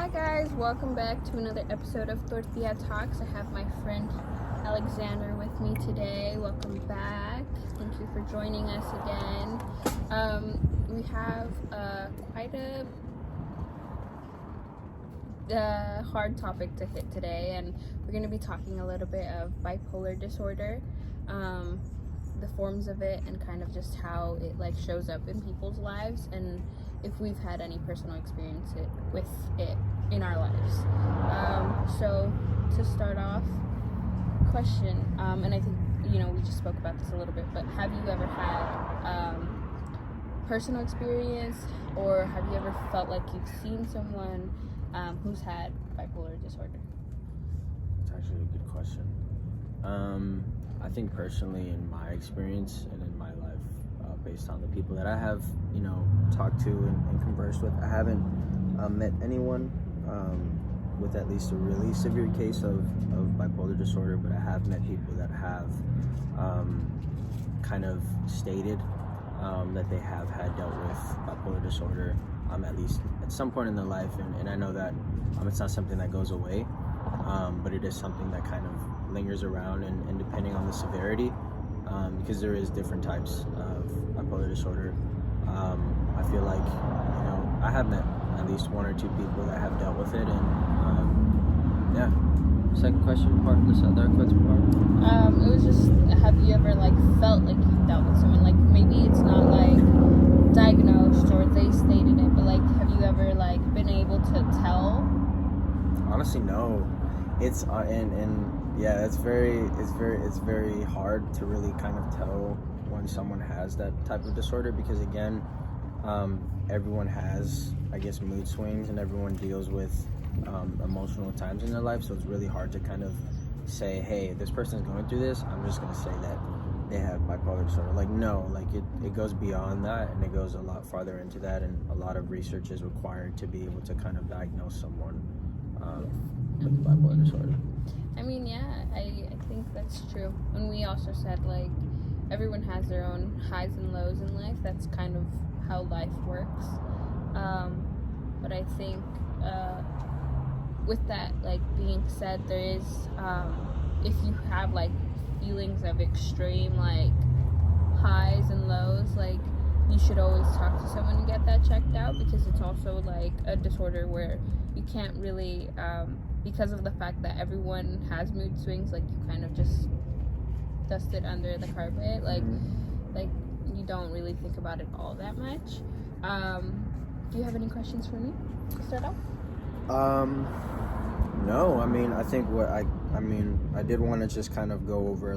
Hi guys, welcome back to another episode of Tortilla Talks. I have my friend Alexander with me today. Welcome back. Thank you for joining us again. We have quite a hard topic to hit today, and we're going to be talking a little bit of bipolar disorder, the forms of it, and kind of just how it shows up in people's lives, and if we've had any personal experience with it in our lives. So to start off, question, and I think we just spoke about this a little bit, but have you ever had personal experience, or have you ever felt like you've seen someone who's had bipolar disorder? It's actually a good question. I think personally, in my experience and in my life, based on the people that I have, talked to and conversed with, I haven't met anyone with at least a really severe case of bipolar disorder, but I have met people that have kind of stated that they have had dealt with bipolar disorder at least at some point in their life, and I know that it's not something that goes away, but it is something that kind of lingers around, and depending on the severity, because there is different types of bipolar disorder, I feel like I have met at least one or two people that have dealt with it, and yeah. Second question part, this other question part. It was just, have you ever felt like you dealt with someone, maybe it's not diagnosed or they stated it, but have you ever been able to tell? Honestly, no. It's and yeah, it's very hard to really kind of tell when someone has that type of disorder, because again, everyone has, I guess, mood swings, and everyone deals with emotional times in their life, so it's really hard to kind of say, hey, this person's going through this, I'm just going to say that they have bipolar disorder. It goes beyond that, and it goes a lot farther into that, and a lot of research is required to be able to kind of diagnose someone with bipolar disorder. I mean, yeah, I think that's true. And we also said everyone has their own highs and lows in life. That's kind of how life works. But I think with that being said, there is if you have feelings of extreme highs and lows, you should always talk to someone and get that checked out, because it's also a disorder where you can't really because of the fact that everyone has mood swings, you kind of just dust it under the carpet, you don't really think about it all that much. Do you have any questions for me to start off? No, I think I did want to just kind of go over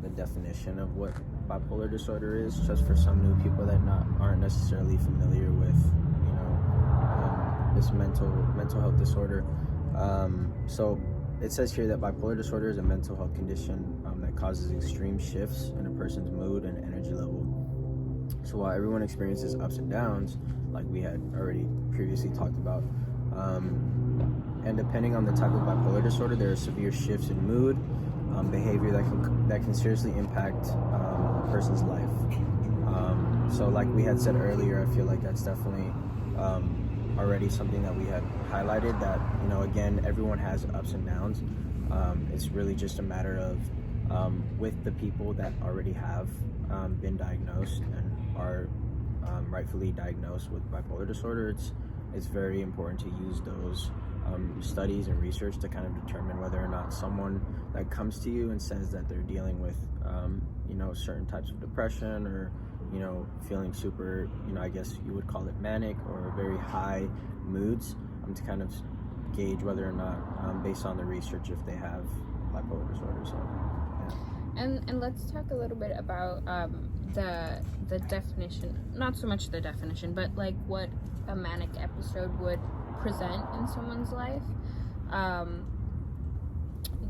the definition of what bipolar disorder is, just for some new people that aren't necessarily familiar with this mental health disorder. So it says here that bipolar disorder is a mental health condition that causes extreme shifts in a person's mood and energy level. So while everyone experiences ups and downs, like we had already previously talked about, and depending on the type of bipolar disorder, there are severe shifts in mood, behavior that can seriously impact a person's life. So like we had said earlier, I feel like that's definitely already something that we had highlighted, that again, everyone has ups and downs. It's really just a matter of with the people that already have been diagnosed and are rightfully diagnosed with bipolar disorder, it's very important to use those studies and research to kind of determine whether or not someone that comes to you and says that they're dealing with certain types of depression, or feeling super, I guess you would call it manic, or very high moods, to kind of gauge whether or not, based on the research, if they have bipolar disorder. So yeah. And let's talk a little bit about the definition, not so much the definition, but what a manic episode would present in someone's life.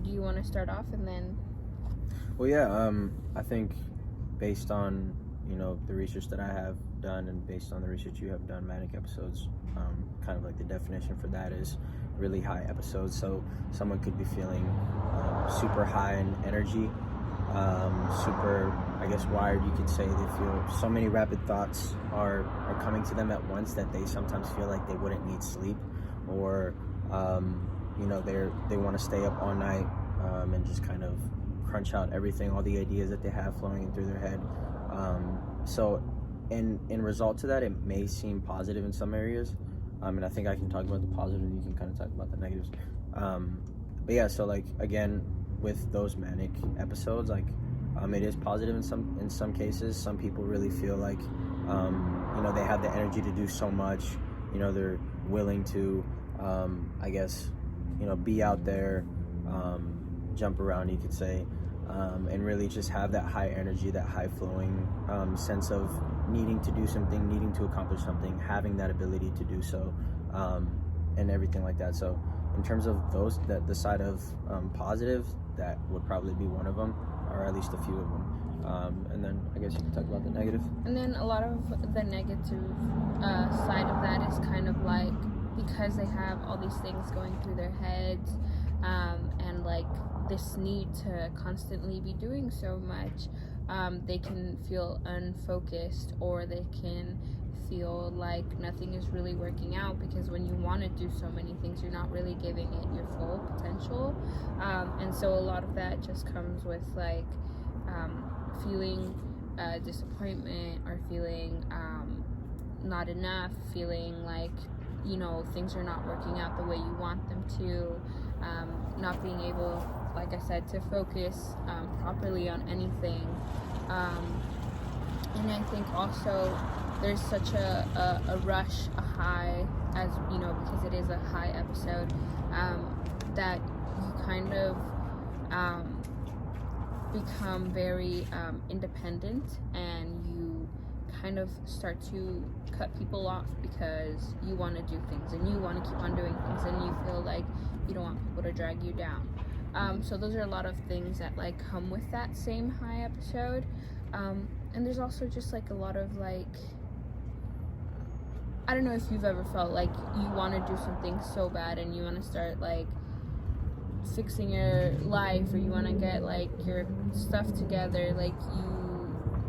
Do you want to start off and then? Well, yeah, I think based on the research that I have done, and based on the research you have done, manic episodes, kind of the definition for that is really high episodes. So someone could be feeling super high in energy, super, I guess, wired, you could say. They feel so many rapid thoughts are coming to them at once that they sometimes feel like they wouldn't need sleep, or they want to stay up all night and just kind of crunch out everything, all the ideas that they have flowing through their head. So in result to that, it may seem positive in some areas, and I think I can talk about the positive and you can kind of talk about the negatives. But yeah, so like again, with those manic episodes, like it is positive in some cases. Some people really feel like they have the energy to do so much. They're willing to be out there, jump around, you could say, and really just have that high energy, that high flowing sense of needing to do something, needing to accomplish something, having that ability to do so, and everything like that. So in terms of those, the side of positive, that would probably be one of them, or at least a few of them. And then I guess you can talk about the negative. And then a lot of the negative side of that is kind of like, because they have all these things going through their heads, and like this need to constantly be doing so much, they can feel unfocused, or they can feel like nothing is really working out, because when you want to do so many things, you're not really giving it your full potential. And so a lot of that just comes with like feeling disappointment, or feeling not enough, feeling like things are not working out the way you want them to, not being able, like I said, to focus properly on anything. And I think also there's such a rush, a high, as because it is a high episode, that you kind of become very independent, and you kind of start to cut people off because you want to do things, and you want to keep on doing things, and you feel like you don't want people to drag you down. So those are a lot of things that like come with that same high episode. And there's also just like a lot of like, I don't know if you've ever felt like you want to do something so bad, and you want to start like fixing your life, or you want to get like your stuff together, like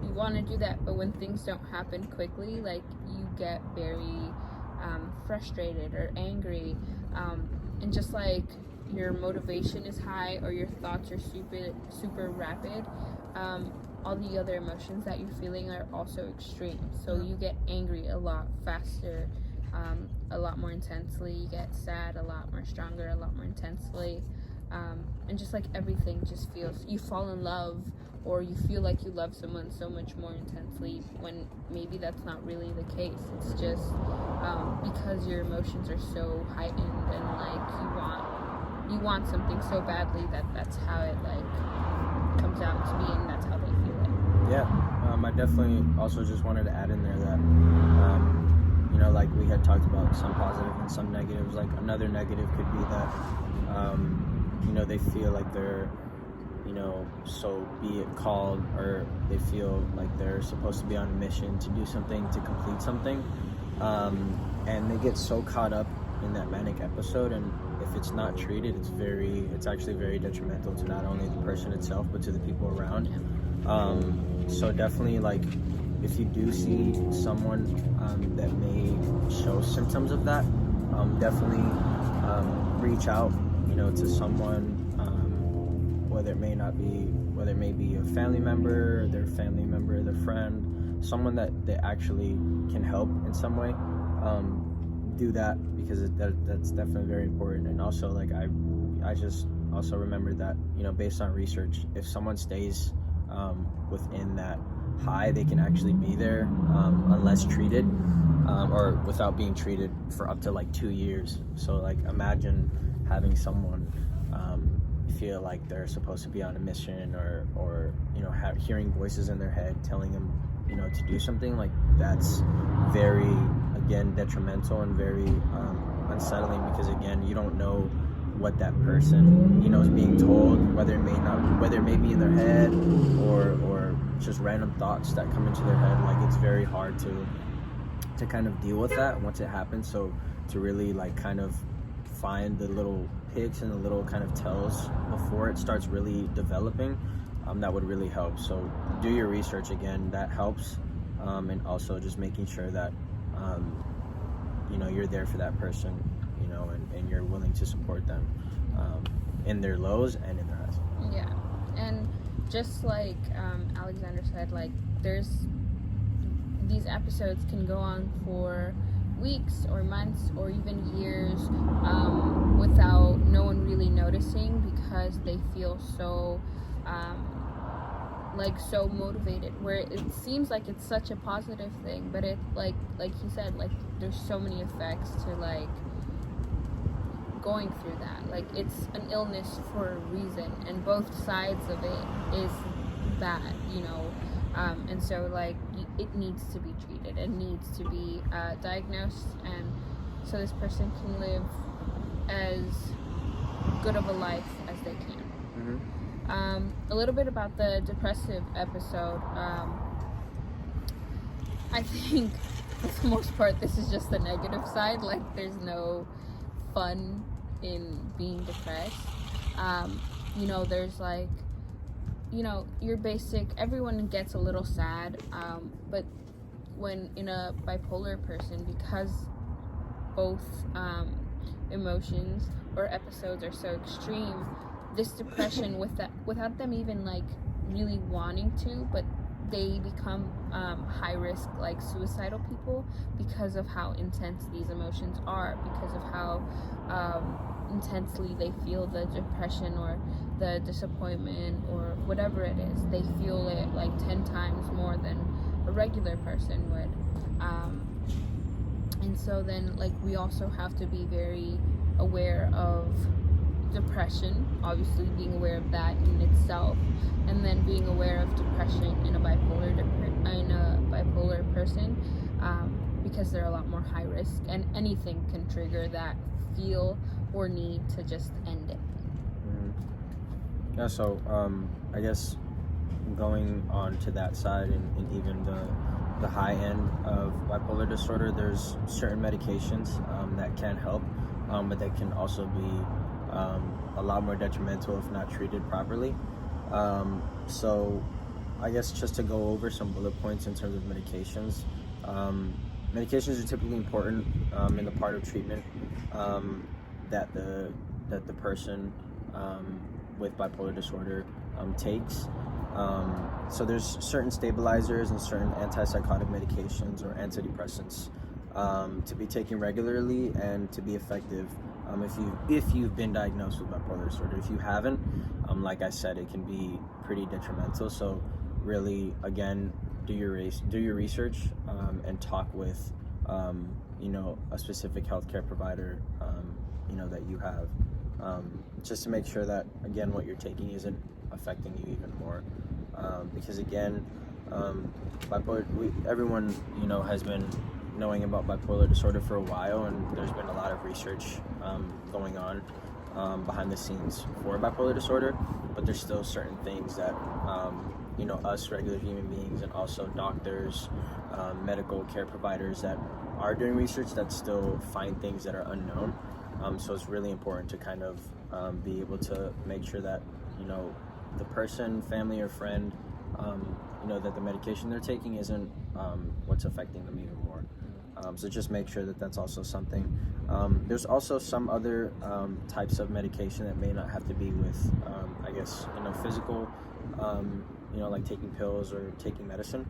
you want to do that, but when things don't happen quickly, like you get very frustrated or angry, and just like your motivation is high, or your thoughts are super rapid, all the other emotions that you're feeling are also extreme. So you get angry a lot faster, a lot more intensely. You get sad a lot more stronger, a lot more intensely. And just like everything just feels, you fall in love, or you feel like you love someone so much more intensely, when maybe that's not really the case. It's just because your emotions are so heightened, and like you want something so badly that's how it like comes out to be, and that's how they feel it. Yeah, I definitely also just wanted to add in there that like we had talked about some positive and some negatives. Like another negative could be that they feel like they're so be it called, or they feel like they're supposed to be on a mission to do something, to complete something, and they get so caught up in that manic episode, and if it's not treated, it's actually very detrimental to not only the person itself, but to the people around. So definitely, like, if you do see someone that may show symptoms of that, definitely reach out to someone, whether it may be a family member, their friend, someone that actually can help in some way. Do that, because that's definitely very important. And also, like, I just also remembered that based on research, if someone stays within that high, they can actually be there unless treated, or without being treated, for up to like 2 years. So like imagine having someone feel like they're supposed to be on a mission, or hearing voices in their head telling them to do something. Like, that's very, again, detrimental and very unsettling, because again, you don't know what that person is being told, whether it may be in their head, or just random thoughts that come into their head. Like, it's very hard to kind of deal with that once it happens. So to really like kind of find the little pigs and the little kind of tells before it starts really developing, that would really help. So do your research, again, that helps, and also just making sure that you're there for that person and you're willing to support them in their lows and in their highs. Yeah, and just like Alexander said, like these episodes can go on for weeks or months or even years without no one really noticing, because they feel so so motivated, where it seems like it's such a positive thing, but it like he said, like there's so many effects to like going through that. Like it's an illness for a reason, and both sides of it is bad, and so like it needs to be treated, it needs to be diagnosed, and so this person can live as good of a life as they can. Mm-hmm. A little bit about the depressive episode. I think for the most part this is just the negative side. Like there's no fun in being depressed. There's like your basic, everyone gets a little sad, but when in a bipolar person, because both emotions or episodes are so extreme, this depression without them even like really wanting to, but they become high risk, like suicidal people, because of how intense these emotions are, because of how intensely they feel the depression or the disappointment or whatever it is. They feel it like 10 times more than a regular person would, and so then like we also have to be very aware of depression, obviously being aware of that in itself, and then being aware of depression in a bipolar person, because they're a lot more high risk, and anything can trigger that feel or need to just end it. Yeah, so I guess going on to that side, and even the high end of bipolar disorder, there's certain medications that can help, but they can also be a lot more detrimental if not treated properly. So I guess just to go over some bullet points in terms of medications. Medications are typically important in the part of treatment that the person with bipolar disorder takes. So there's certain stabilizers and certain antipsychotic medications or antidepressants to be taken regularly and to be effective if you've been diagnosed with bipolar disorder. If you haven't, like I said, it can be pretty detrimental. So really, again, do your research and talk with a specific healthcare provider that you have, just to make sure that, again, what you're taking isn't affecting you even more, because again, everyone has been knowing about bipolar disorder for a while, and there's been a lot of research going on behind the scenes for bipolar disorder, but there's still certain things that us regular human beings and also doctors, medical care providers that are doing research that still find things that are unknown. So it's really important to kind of be able to make sure that the person, family, or friend, that the medication they're taking isn't what's affecting them even more. So just make sure that that's also something. There's also some other types of medication that may not have to be with, physical, like taking pills or taking medicine.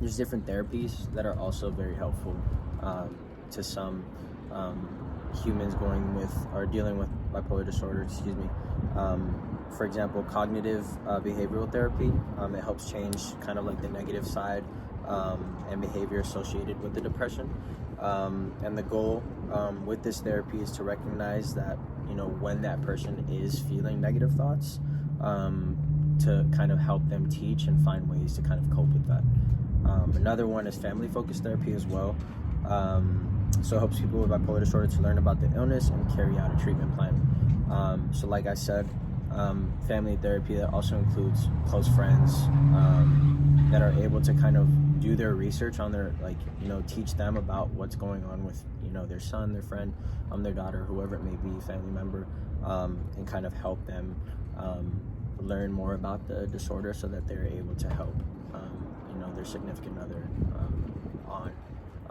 There's different therapies that are also very helpful to some humans dealing with bipolar disorder. For example, cognitive behavioral therapy. It helps change kind of like the negative side and behavior associated with the depression. And the goal with this therapy is to recognize that, when that person is feeling negative thoughts, to kind of help them teach and find ways to kind of cope with that. Another one is family-focused therapy as well. So it helps people with bipolar disorder to learn about the illness and carry out a treatment plan. So like I said, family therapy that also includes close friends that are able to kind of do their research on their, teach them about what's going on with, their son, their friend, their daughter, whoever it may be, family member, and kind of help them learn more about the disorder so that they're able to help, their significant other on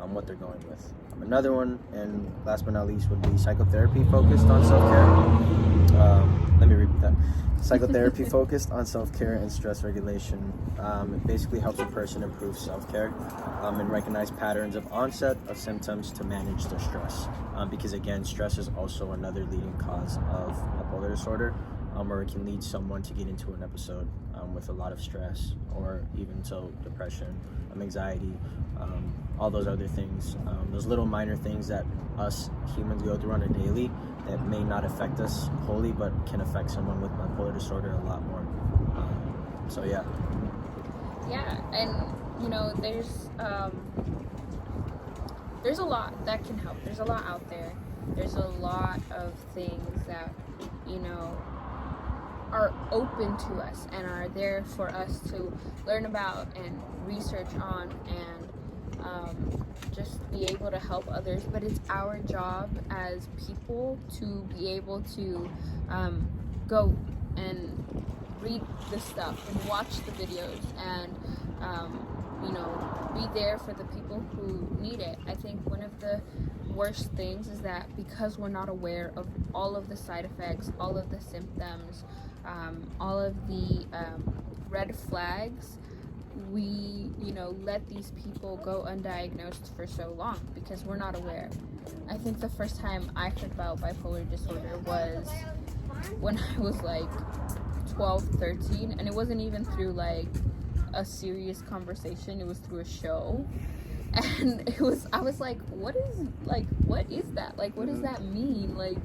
what they're going with. Another one, and last but not least, would be psychotherapy focused on self-care. Let me repeat that. Psychotherapy focused on self-care and stress regulation. It basically helps a person improve self-care and recognize patterns of onset of symptoms to manage their stress. Because again, stress is also another leading cause of bipolar disorder, or it can lead someone to get into an episode with a lot of stress, or even so depression, anxiety, all those other things, those little minor things that us humans go through on a daily that may not affect us wholly, but can affect someone with bipolar disorder a lot more. So yeah. Yeah, and you know, there's a lot that can help. There's a lot out there. There's a lot of things that, you know, are open to us and are there for us to learn about and research on and just be able to help others. But it's our job as people to be able to go and read the stuff and watch the videos and you know, be there for the people who need it. I think one of the worst things is that because we're not aware of all of the side effects, all of the symptoms, all of the red flags, we, you know, let these people go undiagnosed for so long because we're not aware. I think the first time I heard about bipolar disorder was when I was like 12, 13, and it wasn't even through like a serious conversation, it was through a show. And I was like, what is that? Like, what does that mean? Like,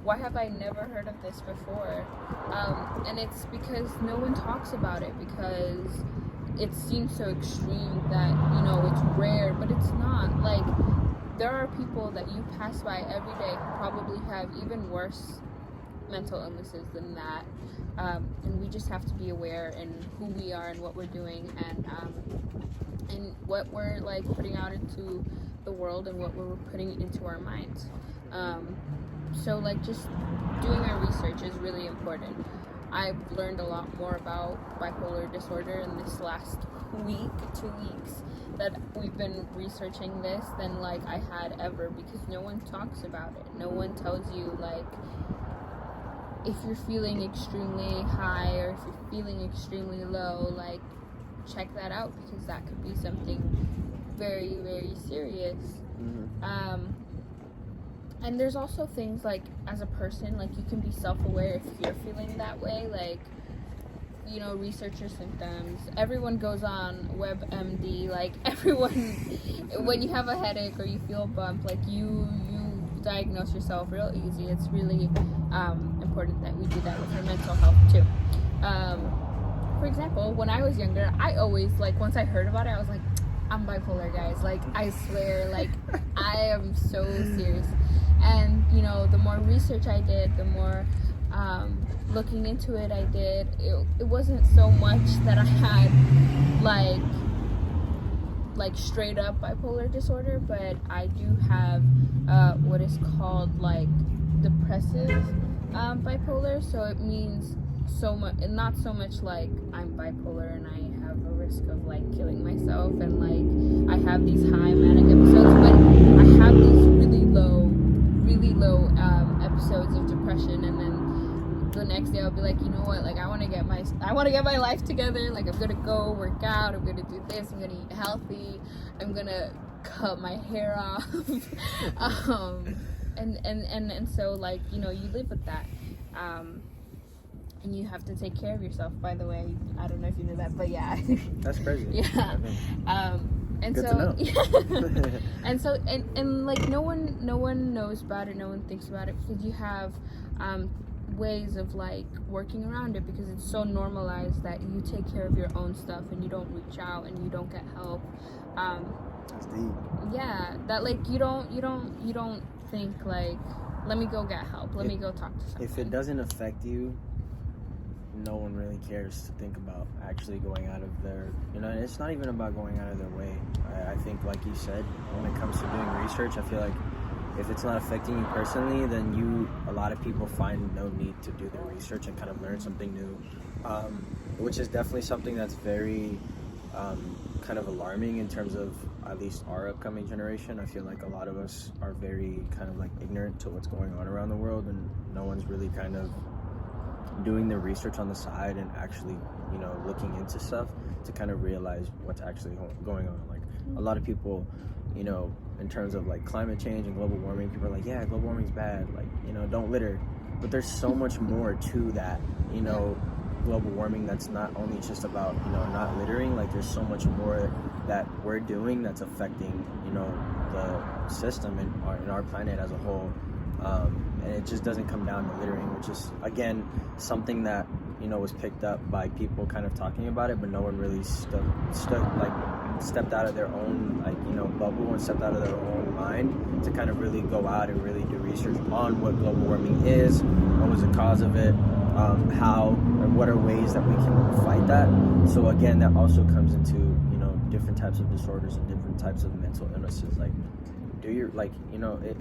why have I never heard of this before? And it's because no one talks about it, because it seems so extreme that, you know, it's rare, but it's not. Like, there are people that you pass by every day who probably have even worse mental illnesses than that. And we just have to be aware in who we are and what we're doing, and what we're like putting out into the world and what we're putting into our minds. So like just doing our research is really important. I've learned a lot more about bipolar disorder in this last week, 2 weeks that we've been researching this than like I had ever, because no one talks about it. No one tells you like if you're feeling extremely high or if you're feeling extremely low, like check that out, because that could be something very, very serious. And there's also things like, as a person, like you can be self-aware if you're feeling that way, like, you know, research your symptoms. Everyone goes on WebMD, like everyone, when you have a headache or you feel a bump, like you diagnose yourself real easy. It's really important that we do that with our mental health too. For example, when I was younger, I always, like, once I heard about it, I was like, I'm bipolar, guys. Like, I swear, like, I am so serious. And, you know, the more research I did, the more looking into it I did, it wasn't so much that I had, like straight up bipolar disorder, but I do have what is called, like, depressive bipolar. So it means so much, not so much like I'm bipolar and I have a risk of like killing myself and like I have these high manic episodes, but I have these really low episodes of depression, and then the next day I'll be like, you know what, like I want to get my life together, like I'm gonna go work out, I'm gonna do this, I'm gonna eat healthy, I'm gonna cut my hair off. And so, like, you know, you live with that. And you have to take care of yourself, by the way. I don't know if you know that, but yeah. That's crazy. Yeah. And good so, to know. and so, and like no one knows about it, no one thinks about it, because you have ways of like working around it, because it's so normalized that you take care of your own stuff and you don't reach out and you don't get help. That's deep. Yeah, that like you don't think like, let me go get help, let me go talk to someone. If it doesn't affect you, no one really cares to think about actually going out of their, you know, it's not even about going out of their way. I think, like you said, when it comes to doing research, I feel like if it's not affecting you personally, then a lot of people find no need to do their research and kind of learn something new, which is definitely something that's very kind of alarming in terms of at least our upcoming generation. I feel like a lot of us are very kind of like ignorant to what's going on around the world, and no one's really kind of doing their research on the side and actually, you know, looking into stuff to kind of realize what's actually going on. Like a lot of people, you know, in terms of like climate change and global warming, people are like, yeah, global warming's bad, like, you know, don't litter. But there's so much more to that, you know, global warming that's not only just about, you know, not littering. Like there's so much more that we're doing that's affecting, you know, the system and our planet as a whole. And it just doesn't come down to littering, which is, again, something that, you know, was picked up by people kind of talking about it, but no one really stepped out of their own, like, you know, bubble and stepped out of their own mind to kind of really go out and really do research on what global warming is, what was the cause of it, how, or what are ways that we can fight that. So again, that also comes into, you know, different types of disorders and different types of mental illnesses. Like, do your, like, you know, it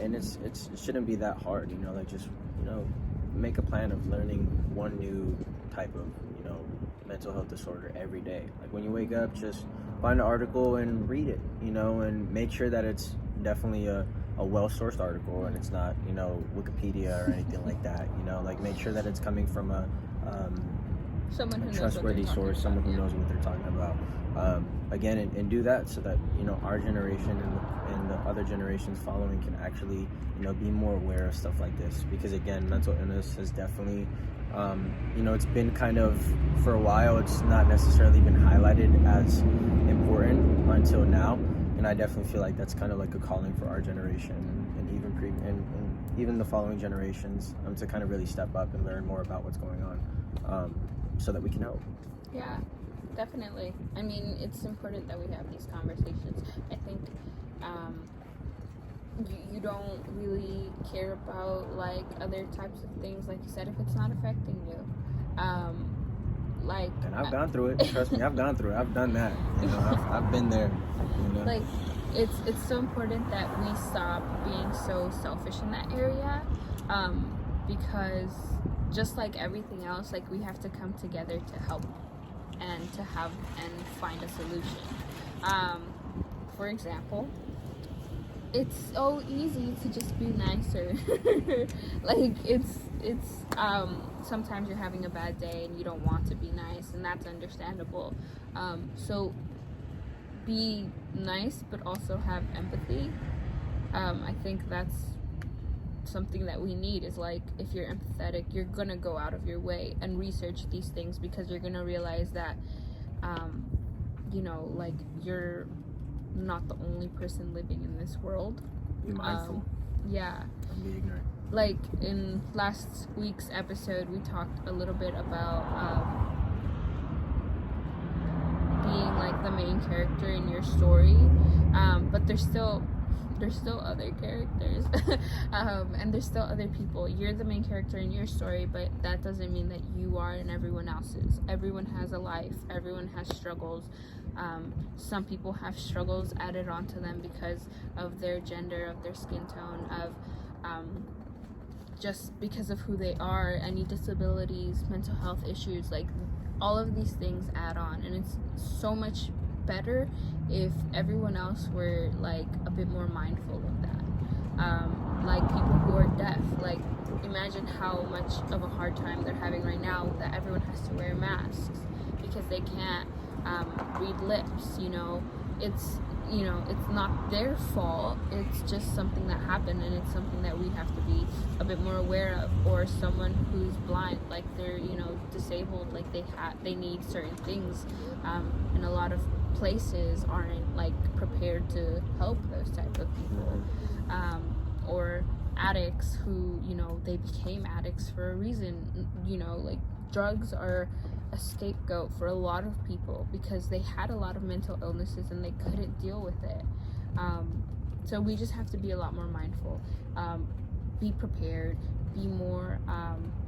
shouldn't be that hard, you know, like just, you know, make a plan of learning one new type of, you know, mental health disorder every day. Like when you wake up, just find an article and read it, you know, and make sure that it's definitely a well-sourced article and it's not, you know, Wikipedia or anything like that, you know, like make sure that it's coming from a trustworthy source, someone who knows what they're talking about. Again, and do that so that, you know, our generation and the other generations following can actually, you know, be more aware of stuff like this. Because again, mental illness has definitely, you know, it's been kind of, for a while, it's not necessarily been highlighted as important until now. And I definitely feel like that's kind of like a calling for our generation and even the following generations to kind of really step up and learn more about what's going on, so that we can help. Yeah. Definitely. I mean, it's important that we have these conversations. I think you don't really care about like other types of things, like you said, if it's not affecting you. Like, and I've gone through it. Trust me, I've gone through it. I've done that. You know, I've been there. You know? Like, it's so important that we stop being so selfish in that area, because just like everything else, like we have to come together to help and to have and find a solution. For example, it's so easy to just be nicer. Like it's sometimes you're having a bad day and you don't want to be nice, and that's understandable. So be nice, but also have empathy. I think that's something that we need, is like, if you're empathetic, you're gonna go out of your way and research these things, because you're gonna realize that you know, like, you're not the only person living in this world. Be mindful. Yeah. Don't be ignorant. Like in last week's episode, we talked a little bit about being like the main character in your story, but there's still other characters, and there's still other people. You're the main character in your story, but that doesn't mean that you are in everyone else's. Everyone has a life. Everyone has struggles. Some people have struggles added onto them because of their gender, of their skin tone, of just because of who they are, any disabilities, mental health issues. Like, all of these things add on, and it's so much better if everyone else were like a bit more mindful of that. Like people who are deaf, like imagine how much of a hard time they're having right now that everyone has to wear masks because they can't read lips. You know, it's not their fault. It's just something that happened, and it's something that we have to be a bit more aware of. Or someone who's blind, like they're, you know, disabled, like they need certain things, and a lot of places aren't like prepared to help those type of people. Or addicts who, you know, they became addicts for a reason. You know, like drugs are a scapegoat for a lot of people because they had a lot of mental illnesses and they couldn't deal with it. So we just have to be a lot more mindful, be prepared, be more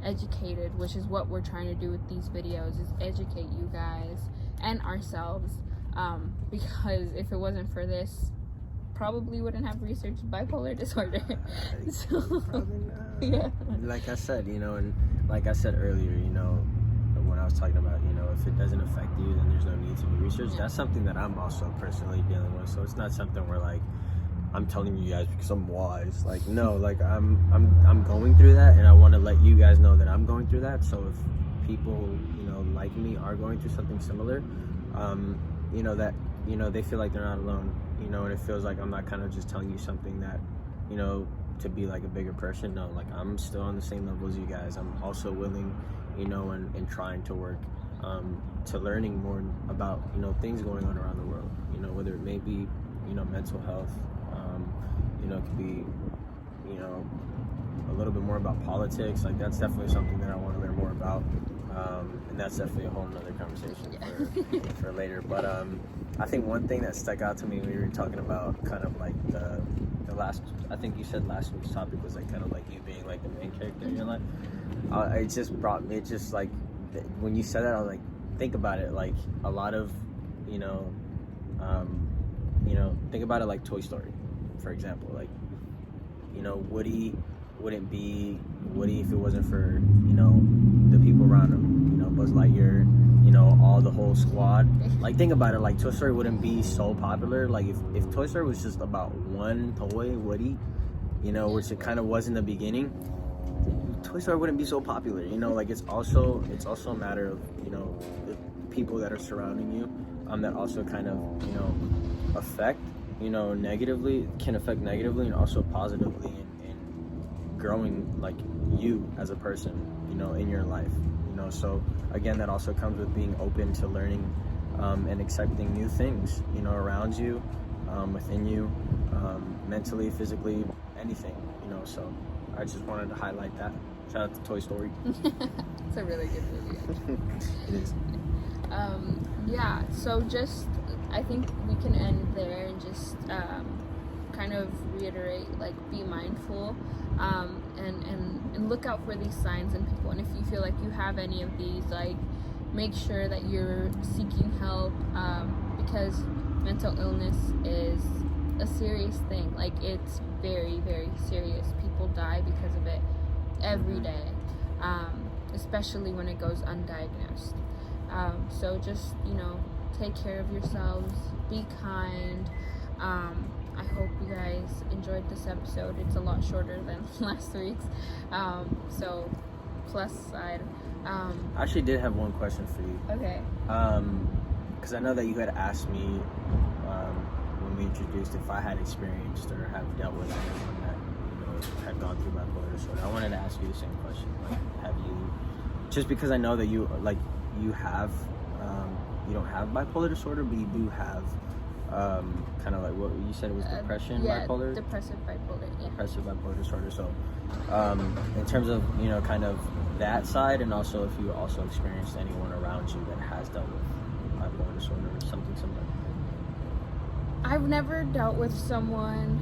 educated, which is what we're trying to do with these videos, is educate you guys and ourselves, because if it wasn't for this, probably wouldn't have researched bipolar disorder. So, probably not. Yeah. Like I said, you know, and like I said earlier, you know, when I was talking about, you know, if it doesn't affect you, then there's no need to do research. That's something that I'm also personally dealing with. So it's not something where like I'm telling you guys because I'm wise. Like, no, like I'm going through that, and I want to let you guys know that I'm going through that. So if people, you know, like me are going through something similar, you know, that, you know, they feel like they're not alone, you know, and it feels like I'm not kind of just telling you something that, you know, to be like a bigger person. No, like I'm still on the same level as you guys. I'm also willing, you know, and trying to work to learning more about, you know, things going on around the world, you know, whether it may be, you know, mental health, you know, it could be, you know, a little bit more about politics. Like that's definitely something that I want to learn more about, and that's definitely a whole nother conversation for later. But I think one thing that stuck out to me when we were talking about kind of like the last, I think you said last week's topic was like kind of like you being like the main character in your life. It just brought me, just like when you said that, I was like, think about it, like a lot of, you know, think about it like Toy Story, for example. Like, you know, Woody wouldn't be Woody if it wasn't for, you know, the people around him, you know, Buzz Lightyear, you know, all the whole squad. Like, think about it, like Toy Story wouldn't be so popular. Like if Toy Story was just about one toy, Woody, you know, which it kind of was in the beginning, Toy Story wouldn't be so popular, you know. Like it's also a matter of, you know, the people that are surrounding you, that also kind of, you know, affect, you know, can affect negatively and also positively in growing like you as a person, you know, in your life, you know. So again, that also comes with being open to learning and accepting new things, you know, around you, within you, mentally, physically, anything, you know. So I just wanted to highlight that. Shout out to Toy Story. It's a really good movie. It is. Yeah, so just, I think we can end there and just kind of reiterate, like, be mindful, and look out for these signs in people. And if you feel like you have any of these, like, make sure that you're seeking help, because mental illness is a serious thing. Like, it's very, very serious. People die because of it every day, especially when it goes undiagnosed. So just, you know, take care of yourselves, be kind. I hope you guys enjoyed this episode. It's a lot shorter than last week's, so plus side. I actually did have one question for you. Okay. Because I know that you had asked me when we introduced if I had experienced or have dealt with anyone that, you know, had gone through bipolar disorder. I wanted to ask you the same question. Like, have you, just because I know that you, like, you have, you don't have bipolar disorder, but you do have kind of like what you said, it was depression, bipolar? Depressive bipolar, yeah. Depressive bipolar disorder. So in terms of, you know, kind of that side, and also if you also experienced anyone around you that has dealt with bipolar disorder or something similar. I've never dealt with someone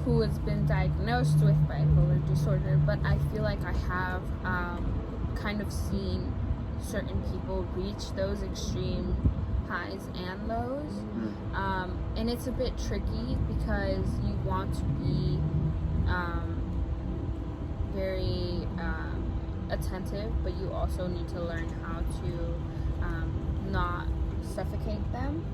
who has been diagnosed with bipolar disorder, but I feel like I have kind of seen certain people reach those extreme highs and lows, and it's a bit tricky because you want to be very attentive, but you also need to learn how to not suffocate them.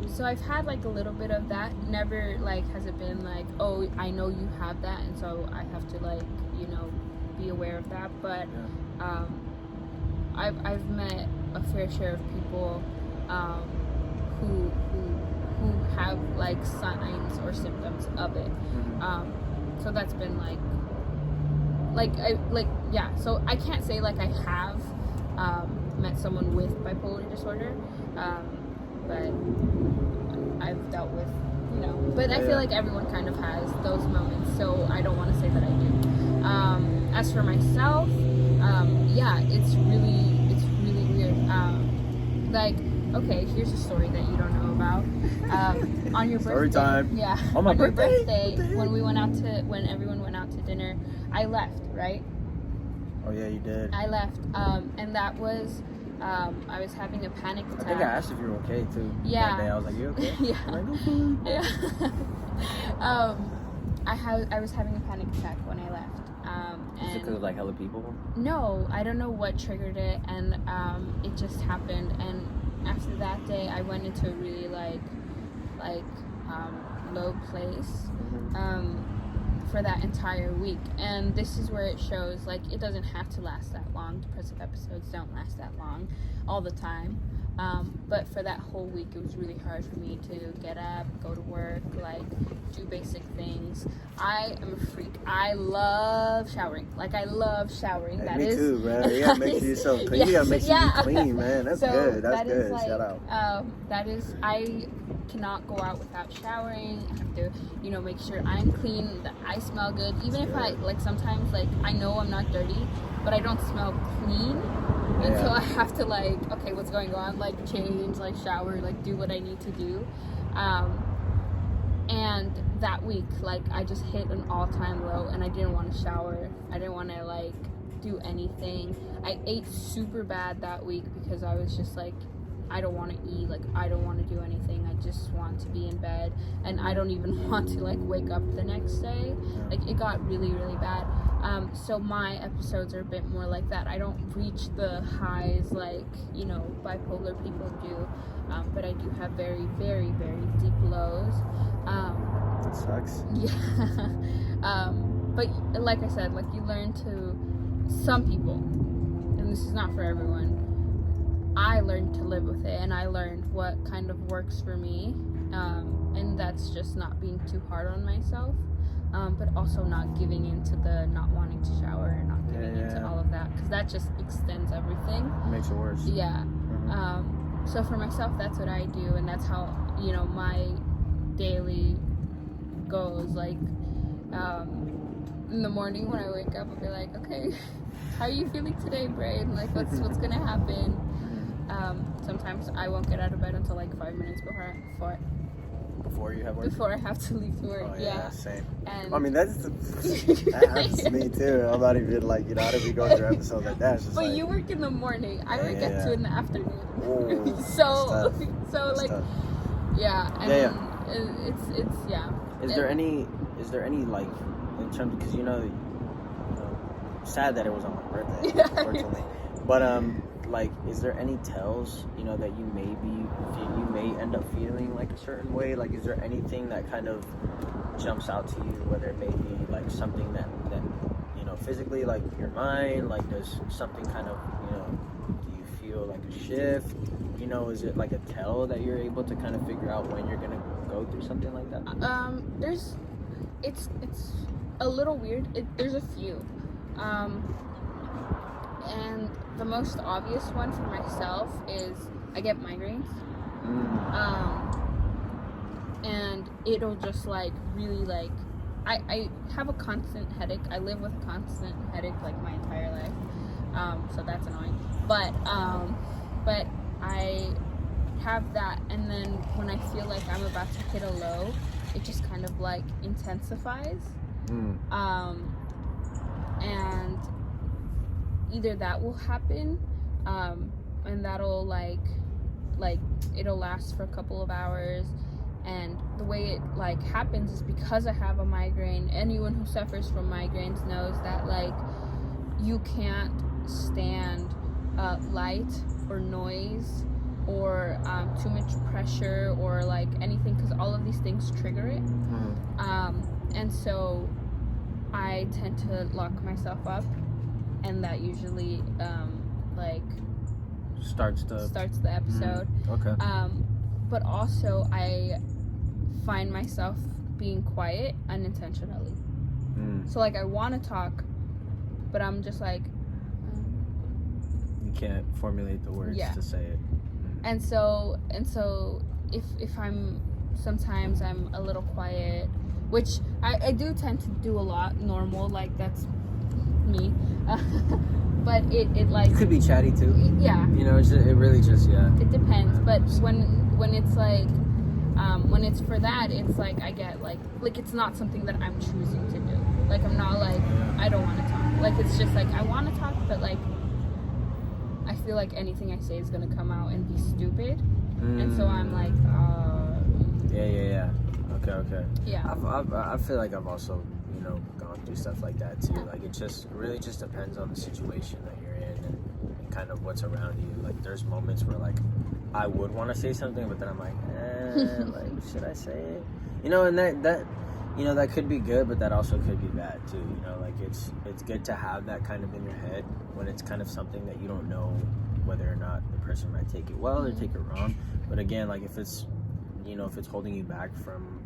So I've had like a little bit of that. Never like has it been like, oh, I know you have that, and so I have to, like, you know, be aware of that. But I've met a fair share of people who have like signs or symptoms of it. So that's been yeah. So I can't say like I have met someone with bipolar disorder, but I've dealt with, you know. But I feel like everyone kind of has those moments, so I don't want to say that I do. As for myself, yeah, it's really weird. Like, okay, here's a story that you don't know about. On your birthday, story time. Yeah. On my on birthday? your birthday, when everyone went out to dinner, I left, right? Oh yeah, you did. I left, and that was, I was having a panic attack. I think I asked if you were okay too. Yeah. That day I was like, you okay? Yeah. Like, okay. Yeah. I was having a panic attack when I left. Is it because of like hella people? No, I don't know what triggered it, and it just happened. And after that day, I went into a really low place for that entire week. And this is where it shows, like, it doesn't have to last that long. Depressive episodes don't last that long all the time. But for that whole week, it was really hard for me to get up, go to work, like, do basic things. I am a freak. I love showering. Like, I love showering. Hey, that me is, too, bro. You gotta make sure you're so clean. You gotta make sure you're clean, man. That's so good. That's that good. is, like, Shout out. That is, I cannot go out without showering. I have to, make sure I'm clean, that I smell good. Even if I, like, sometimes, like, I know I'm not dirty, but I don't smell clean. And so I have to, like, okay, what's going on? Like, change, like, shower, like, do what I need to do. And that week, like, I just hit an all-time low, and I didn't want to shower. I didn't want to, like, do anything. I ate super bad that week because I was just, like, I don't want to eat. Like, I don't want to do anything. I just want to be in bed. And I don't even want to, like, wake up the next day. Like, it got really, really bad. So my episodes are a bit more like that. I don't reach the highs like, bipolar people do. But I do have very, very, very deep lows. That sucks. Yeah. But like I said, like, you learn to, some people, and this is not for everyone, I learned to live with it, and I learned what kind of works for me. And that's just not being too hard on myself. But also not giving into the not wanting to shower and not giving into all of that, because that just extends everything. It makes it worse. Yeah. So for myself, that's what I do, and that's how, my daily goes. Like, in the morning when I wake up, I'll be like, okay, how are you feeling today, brain? Like, what's gonna happen? Sometimes I won't get out of bed until like 5 minutes Before you have work? Before I have to leave to work. Oh, yeah, same. And I mean, that happens to me too. I'm not even like, how do we go through episodes like that? It's just but like, you work in the morning. I work at 2 in the afternoon. Ooh, so that's like, tough. yeah. And it's yeah. Is there any like, in terms, because sad that it was on my birthday, unfortunately. But like, is there any tells that you may end up feeling like a certain way? Like, is there anything that kind of jumps out to you, whether it may be like something that physically, like your mind, like does something kind of do you feel like a shift? Is it like a tell that you're able to kind of figure out when you're gonna go through something like that? It's a little weird. There's a few. And the most obvious one for myself is I get migraines. And it'll just like really like, I have a constant headache. I live with a constant headache like my entire life. So that's annoying. But I have that, and then when I feel like I'm about to hit a low, it just kind of like intensifies. And either that will happen, and that'll like it'll last for a couple of hours. And the way it like happens is because I have a migraine. Anyone who suffers from migraines knows that like you can't stand light or noise or too much pressure or like anything, because all of these things trigger it. And so I tend to lock myself up, and that usually like starts the episode. Okay. But also I find myself being quiet unintentionally. So like I want to talk, but I'm just like you can't formulate the words to say it. And so if I'm, sometimes I'm a little quiet, which I do tend to do a lot normal, like that's me. But it like, you could be chatty too. Yeah. It really just it depends. But when it's like when it's for that, it's like I get like it's not something that I'm choosing to do. Like I'm not like I don't want to talk. Like it's just like I want to talk, but like I feel like anything I say is gonna come out and be stupid. And so I'm like Yeah. Okay. Yeah. I feel like I've also, gone through stuff like that too. Like it really just depends on the situation that you're in and kind of what's around you. Like there's moments where like I would want to say something, but then I'm like, like should I say it? And that that could be good, but that also could be bad too. Like it's good to have that kind of in your head when it's kind of something that you don't know whether or not the person might take it well or take it wrong. But again, like if it's holding you back from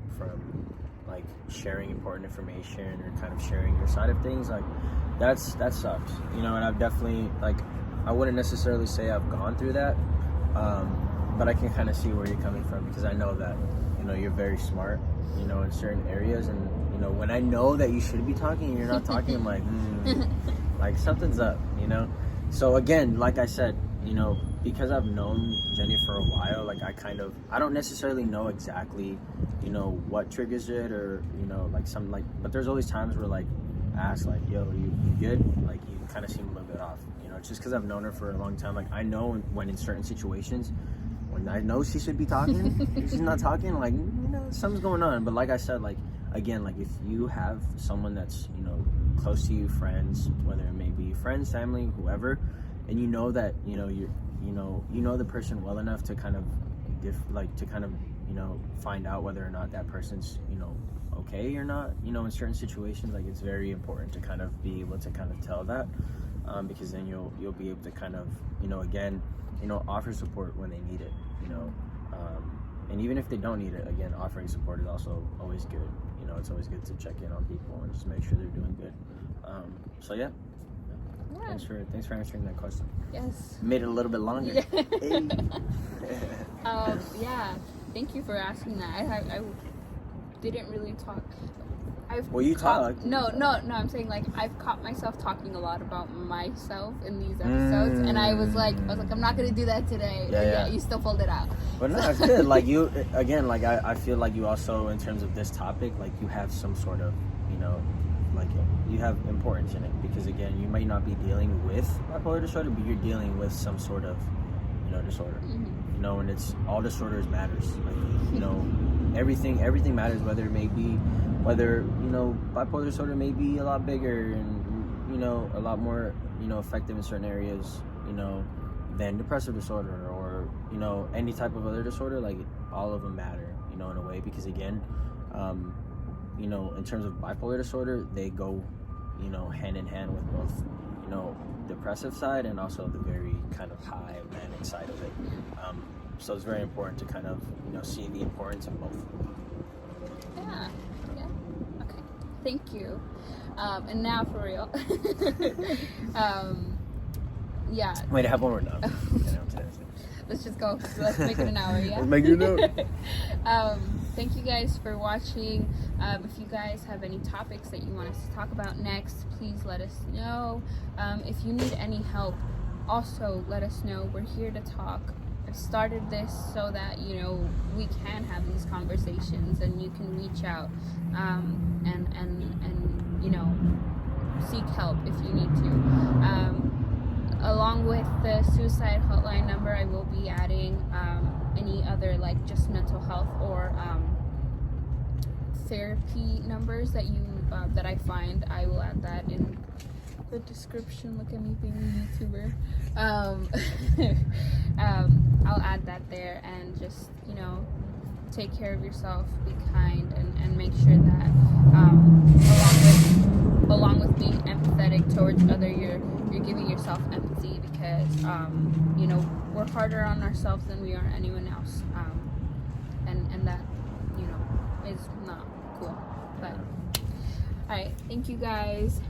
like sharing important information or kind of sharing your side of things, like that sucks. And I've definitely, like, I wouldn't necessarily say I've gone through that, but I can kind of see where you're coming from, because I know that you're very smart in certain areas, and when I know that you should be talking and you're not talking, I'm like like something's up. So again, like I said, because I've known Jenny for a while, like I don't necessarily know exactly what triggers it, or but there's always times where like I ask like, yo, are you good? Like you kind of seem a little bit off, just because I've known her for a long time. Like I know when in certain situations when I know she should be talking, if she's not talking, like something's going on. But like I said, like again, like if you have someone that's close to you, friends, whether it may be friends, family, whoever, and that you're the person well enough to kind of find out whether or not that person's okay or not, in certain situations, like it's very important to kind of be able to kind of tell that, because then you'll be able to kind of again offer support when they need it, and even if they don't need it, again, offering support is also always good. It's always good to check in on people and just make sure they're doing good. So yeah. Thanks for answering that question. Yes. Made it a little bit longer. Yeah. Thank you for asking that. I didn't really talk. You talked. No. I'm saying like I've caught myself talking a lot about myself in these episodes, and I was like, I'm not gonna do that today. Yeah. You still pulled it out. But no, it's good. Like you, again, like I feel like you also, in terms of this topic, like you have some sort of, like you have importance in it, because again, you might not be dealing with bipolar disorder, but you're dealing with some sort of, disorder. Mm-hmm. And it's all disorders matters. Like everything matters. Whether bipolar disorder may be a lot bigger and a lot more effective in certain areas than depressive disorder, or any type of other disorder. Like all of them matter in a way, because again, in terms of bipolar disorder, they go hand in hand with both depressive side and also the very kind of high manic side of it. So it's very important to kind of see the importance of both. Yeah. Okay, thank you. And now for real. Yeah. Wait, I have one more now. Let's just go. Let's make it an hour. Yeah. Let's make it an hour. Thank you guys for watching. If you guys have any topics that you want us to talk about next, please let us know. If you need any help, also let us know. We're here to talk. I started this so that we can have these conversations, and you can reach out and seek help if you need to. Along with the suicide hotline number, I will be adding any other like just mental health or therapy numbers that I find. I will add that in the description. Look at me being a YouTuber. I'll add that there, and just take care of yourself, be kind, and make sure that along with being empathetic towards other, you're giving yourself empathy, because we're harder on ourselves than we are anyone else, and that is not cool. But all right, thank you guys.